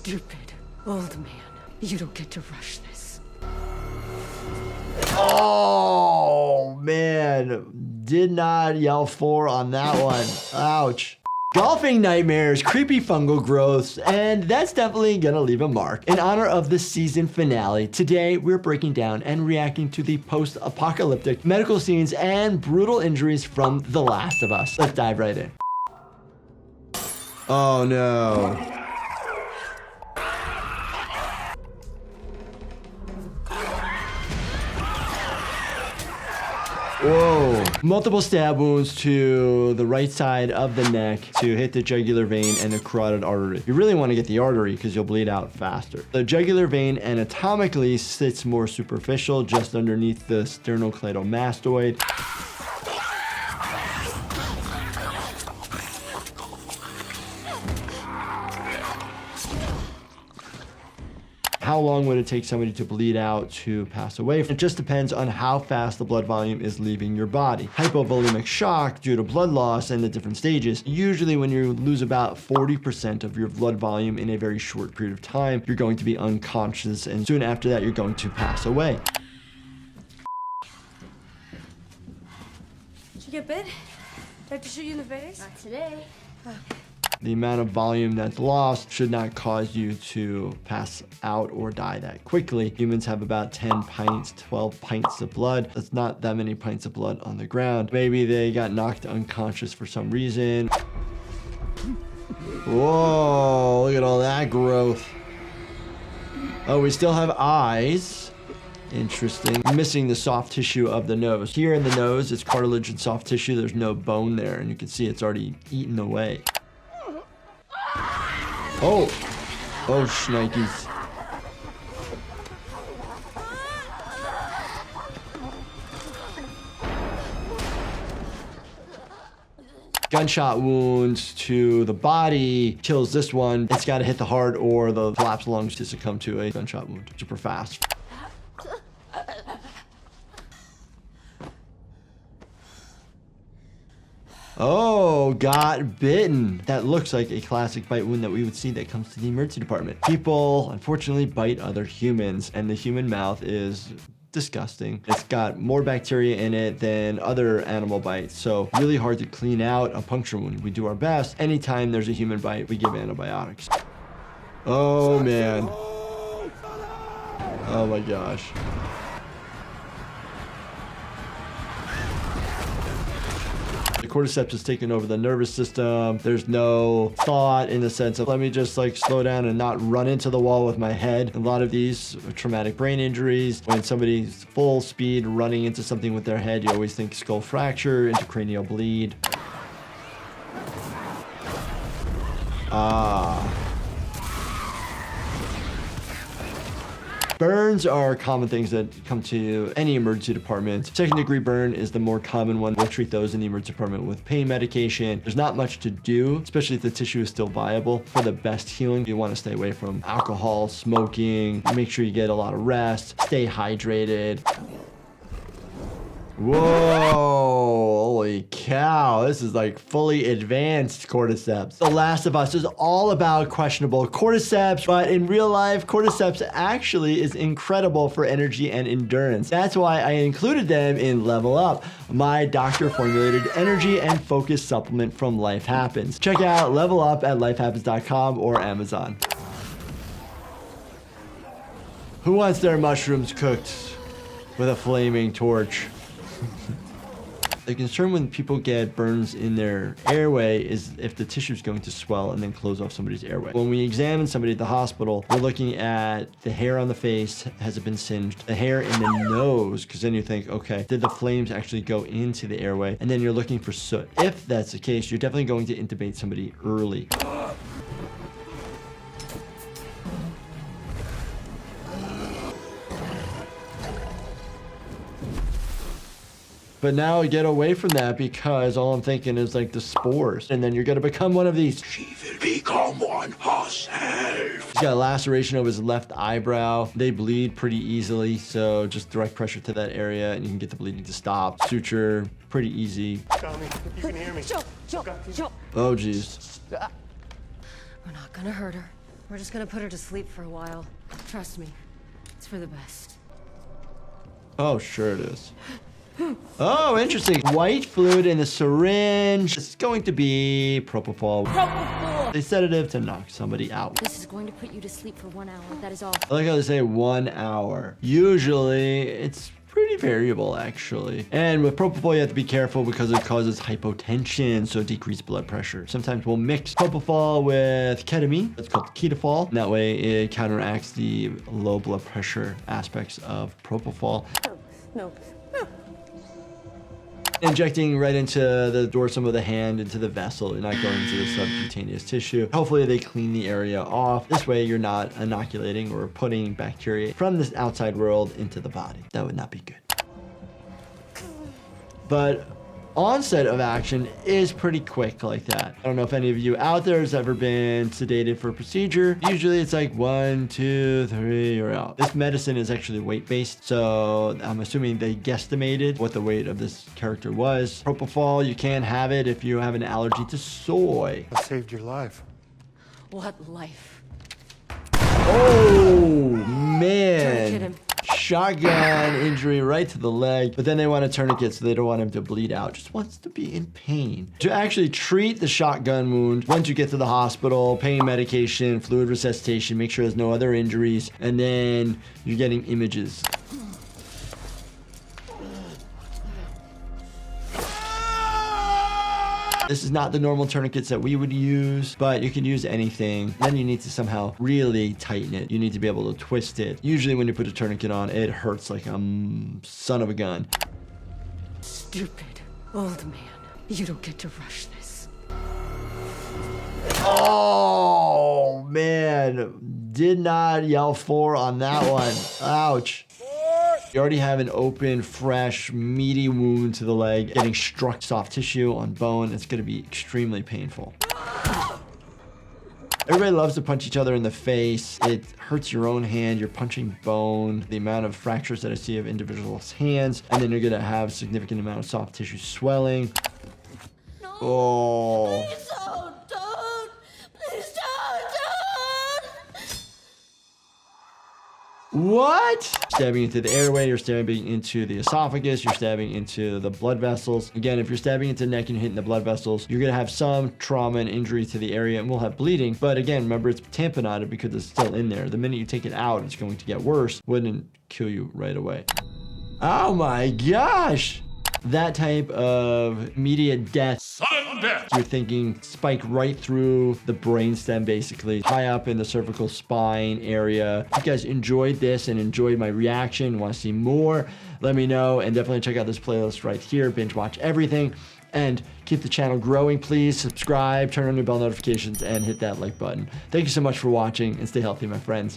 Stupid old man. You don't get to rush this. Oh, man. Did not yell for on that one. Ouch. Golfing nightmares, creepy fungal growths, and that's definitely gonna leave a mark. In honor of the season finale, today we're breaking down and reacting to the post-apocalyptic medical scenes and brutal injuries from The Last of Us. Let's dive right in. Oh no. Whoa. Multiple stab wounds to the right side of the neck to hit the jugular vein and the carotid artery. You really want to get the artery because you'll bleed out faster. The jugular vein anatomically sits more superficial just underneath the sternocleidomastoid. How long would it take somebody to bleed out to pass away? It just depends on how fast the blood volume is leaving your body. Hypovolemic shock due to blood loss and the different stages. Usually when you lose about 40% of your blood volume in a very short period of time, you're going to be unconscious, and soon after that, you're going to pass away. Did you get bit? Did I have to shoot you in the face? Not today. Oh. The amount of volume that's lost should not cause you to pass out or die that quickly. Humans have about 10 pints, 12 pints of blood. That's not that many pints of blood on the ground. Maybe they got knocked unconscious for some reason. Whoa, look at all that growth. Oh, we still have eyes. Interesting. Missing the soft tissue of the nose. Here in the nose, it's cartilage and soft tissue. There's no bone there, and you can see it's already eaten away. Oh, oh, shnikes. Gunshot wounds to the body kills this one. It's got to hit the heart or the collapsed lungs to succumb to a gunshot wound. Super fast. Oh, got bitten. That looks like a classic bite wound that we would see that comes to the emergency department. People, unfortunately, bite other humans, and the human mouth is disgusting. It's got more bacteria in it than other animal bites, so really hard to clean out a puncture wound. We do our best. Anytime there's a human bite, we give antibiotics. Oh, man. Oh, my gosh. The cordyceps has taken over the nervous system. There's no thought in the sense of, let me just like slow down and not run into the wall with my head. A lot of these are traumatic brain injuries. When somebody's full speed running into something with their head, you always think skull fracture, intracranial bleed. Burns are common things that come to any emergency department. Second degree burn is the more common one. We'll treat those in the emergency department with pain medication. There's not much to do, especially if the tissue is still viable. For the best healing, you want to stay away from alcohol, smoking, make sure you get a lot of rest, stay hydrated. Whoa, holy cow. This is like fully advanced cordyceps. The Last of Us is all about questionable cordyceps, but in real life, cordyceps actually is incredible for energy and endurance. That's why I included them in Level Up, my doctor-formulated energy and focus supplement from Life Happens. Check out Level Up at lifehappens.com or Amazon. Who wants their mushrooms cooked with a flaming torch? The concern when people get burns in their airway is if the tissue is going to swell and then close off somebody's airway. When we examine somebody at the hospital, we're looking at the hair on the face. Has it been singed? The hair in the nose, because then you think, okay, did the flames actually go into the airway? And then you're looking for soot. If that's the case, you're definitely going to intubate somebody early. But now get away from that, because all I'm thinking is like the spores. And then you're going to become one of these. She will become one herself. He's got a laceration of his left eyebrow. They bleed pretty easily, so just direct pressure to that area and you can get the bleeding to stop. Suture, pretty easy. Tommy, you can hear me. Joe. Oh, geez. We're not gonna hurt her. We're just gonna put her to sleep for a while. Trust me, it's for the best. Oh, sure it is. Oh, interesting. White fluid in the syringe. It's going to be propofol. A sedative to knock somebody out. This is going to put you to sleep for 1 hour, that is all. I like how they say 1 hour. Usually, it's pretty variable, actually. And with propofol, you have to be careful because it causes hypotension, so decreased blood pressure. Sometimes we'll mix propofol with ketamine. That's called ketofol. And that way, it counteracts the low blood pressure aspects of propofol. No. Injecting right into the dorsum of the hand, into the vessel, and not going into the subcutaneous tissue. Hopefully they clean the area off. This way you're not inoculating or putting bacteria from this outside world into the body. That would not be good. But onset of action is pretty quick like that. I don't know if any of you out there has ever been sedated for a procedure. Usually it's like 1, 2, 3, you're out. This medicine is actually weight-based, so I'm assuming they guesstimated what the weight of this character was. Propofol, you can have it if you have an allergy to soy. I saved your life. What life? Oh, Tourniquet man. him. Shotgun injury right to the leg, but then they want a tourniquet so they don't want him to bleed out. Just wants to be in pain. To actually treat the shotgun wound, once you get to the hospital, pain medication, fluid resuscitation, make sure there's no other injuries, and then you're getting images. This is not the normal tourniquets that we would use, but you can use anything. Then you need to somehow really tighten it. You need to be able to twist it. Usually when you put a tourniquet on, it hurts like a son of a gun. Stupid old man. You don't get to rush this. Oh, man. Did not yell for on that one. Ouch. You already have an open, fresh, meaty wound to the leg. Getting struck soft tissue on bone. It's going to be extremely painful. Everybody loves to punch each other in the face. It hurts your own hand. You're punching bone. The amount of fractures that I see of individuals' hands. And then you're going to have a significant amount of soft tissue swelling. No. Oh. Please don't. Please don't. What? Stabbing into the airway, you're stabbing into the esophagus, you're stabbing into the blood vessels. Again, if you're stabbing into the neck and hitting the blood vessels, you're gonna have some trauma and injury to the area and we'll have bleeding. But again, remember it's tamponaded because it's still in there. The minute you take it out, it's going to get worse. Wouldn't kill you right away. Oh my gosh! That type of immediate death. Sudden death. You're thinking spike right through the brainstem, basically, high up in the cervical spine area. If you guys enjoyed this and enjoyed my reaction, want to see more, let me know. And definitely check out this playlist right here. Binge watch everything. And keep the channel growing, please. Subscribe, turn on your bell notifications, and hit that like button. Thank you so much for watching, and stay healthy, my friends.